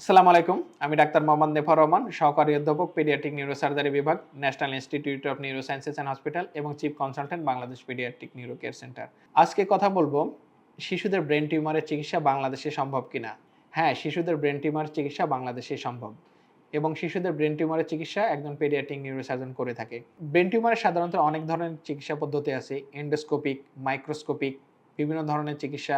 আসসালামু আলাইকুম। আমি ডাক্তার মোহাম্মদ নেফর রহমান, সহকারী অধ্যাপক পেডিয়াট্রিক নিউরোসার্জারি বিভাগ, national institute of neurosciences and hospital এবং chief consultant Bangladesh pediatric neuro care centre. আজকে কথা বলবো শিশুদের ব্রেন টিউমারের চিকিৎসা বাংলাদেশে সম্ভব কিনা? হ্যাঁ, শিশুদের ব্রেন টিউমার চিকিৎসা বাংলাদেশে সম্ভব এবং শিশুদের ব্রেন টিউমারের চিকিৎসা একজন পেডিয়াট্রিক নিউরোসার্জন করে থাকে। ব্রেন টিউমারের সাধারণত অনেক ধরনের চিকিৎসা পদ্ধতি আছে। এন্ডোস্কোপিক, মাইক্রোস্কোপিক বিভিন্ন ধরনের চিকিৎসা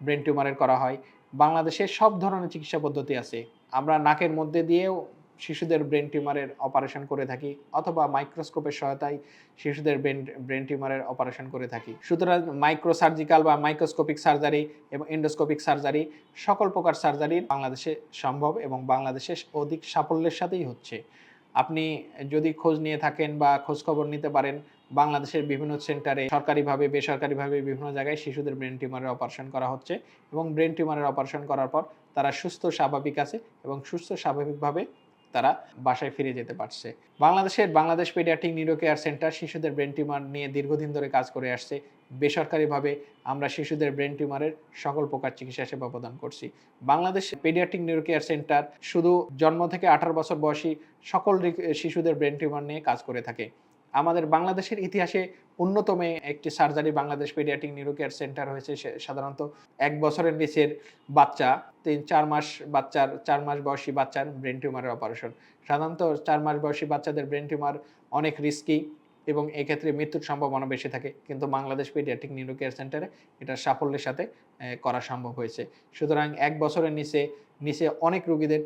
ব্রেন টিউমারের করা হয়। বাংলাদেশে সব ধরনের চিকিৎসা পদ্ধতি আছে। আমরা নাকের মধ্যে দিয়েও শিশুদের ব্রেন টিউমারের অপারেশন করে থাকি অথবা মাইক্রোস্কোপের সহায়তায় শিশুদের ব্রেন টিউমারের অপারেশন করে থাকি। সুতরাং মাইক্রো সার্জিক্যাল বা মাইক্রোস্কোপিক সার্জারি এবং এন্ডোস্কোপিক সার্জারি সকল প্রকার সার্জারি বাংলাদেশে সম্ভব এবং বাংলাদেশে অধিক সাফল্যের সাথেই হচ্ছে। আপনি যদি খোঁজ নিয়ে থাকেন বা খোঁজখবর নিতে পারেন, বাংলাদেশের বিভিন্ন সেন্টারে সরকারিভাবে, বেসরকারিভাবে বিভিন্ন জায়গায় শিশুদের ব্রেন টিউমারের অপারেশন করা হচ্ছে এবং ব্রেন টিউমারের অপারেশন করার পর তারা সুস্থ স্বাভাবিক আছে এবং সুস্থ স্বাভাবিকভাবে তারা বাসায় ফিরে যেতে পারছে। Bangladesh pediatric neuro care centre শিশুদের ব্রেন টিউমার নিয়ে দীর্ঘদিন ধরে কাজ করে আসছে। বেসরকারিভাবে আমরা শিশুদের ব্রেন টিউমারের সকল প্রকার চিকিৎসা সেবা প্রদান করছি। Bangladesh pediatric neuro care centre শুধু জন্ম থেকে 18 বছর বয়সী সকল শিশুদের ব্রেন টিউমার নিয়ে কাজ করে থাকে। আমাদের বাংলাদেশের ইতিহাসে অন্যতম একটি surgery Bangladesh pediatric neuro care centre হয়েছে সাধারণত ১ বছরের নিচের বাচ্চা ৪ মাস বয়সী বাচ্চার ব্রেন টিউমারের অপারেশন। সাধারণত ৪ মাস বয়সী বাচ্চাদের ব্রেন টিউমার অনেক রিস্কি এবং এক্ষেত্রে মৃত্যুর সম্ভাবনা বেশি থাকে। কিন্তু বাংলাদেশ পেডিয়াট্রিক নিউরো কেয়ার সেন্টারে এটা সাফল্যের সাথে করা সম্ভব হয়েছে। সুতরাং ১ বছরের নিচে অনেক রোগীদের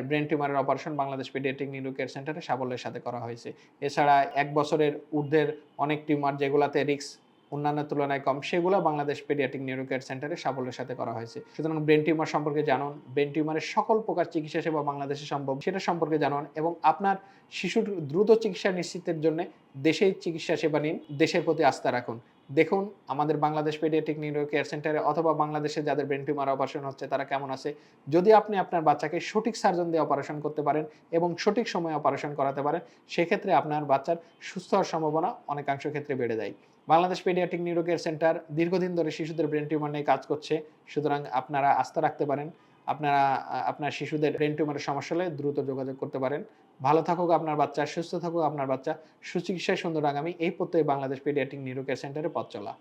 ব্রেন টিউমারের operation Bangladesh pediatric neuro care সেন্টারে সাফল্যের সাথে করা হয়েছে। এছাড়া ১ বছরের ঊর্ধ্বের অনেক টিউমার যেগুলাতে রিস্ক অন্যান্য তুলনায় কম, সেগুলো বাংলাদেশ পেডিয়াট্রিক নিউরো কেয়ার সেন্টারে সাফল্যের সাথে করা হয়েছে। সুতরাং ব্রেন টিউমার সম্পর্কে জানুন, ব্রেন টিউমারের সকল প্রকার চিকিৎসা সেবা বাংলাদেশে সম্ভব সেটা সম্পর্কে জানুন এবং আপনার শিশুর দ্রুত চিকিৎসা নিশ্চিতের জন্য দেশেই চিকিৎসা সেবা নিন, দেশের প্রতি আস্থা রাখুন। দেখুন আমাদের বাংলাদেশ পেডিয়াট্রিক নিউরো কেয়ার সেন্টারে অথবা বাংলাদেশে যাদের ব্রেন টিউমার অপারেশন হচ্ছে তারা কেমন আছে। যদি আপনি আপনার বাচ্চাকে সঠিক সার্জন দিয়ে অপারেশন করতে পারেন এবং সঠিক সময়ে অপারেশন করাতে পারেন, সেক্ষেত্রে আপনার বাচ্চার সুস্থ হওয়ার সম্ভাবনা অনেকাংশ ক্ষেত্রে বেড়ে যায়। Bangladesh pediatric neuro care centre দীর্ঘদিন ধরে শিশুদের ব্রেন টিউমার নিয়ে কাজ করছে। সুতরাং আপনারা আস্থা রাখতে পারেন। আপনারা আপনার শিশুদের ব্রেন টিউমারের সমস্যা হলে দ্রুত যোগাযোগ করতে পারেন। ভালো থাকুক আপনার বাচ্চা, সুস্থ থাকুক আপনার বাচ্চা, সুচিকিৎসায় সুন্দর আগামী এই প্রত্যয়ে বাংলাদেশ পেডিয়াট্রিক নিউরো কেয়ার সেন্টারে পথ চলা।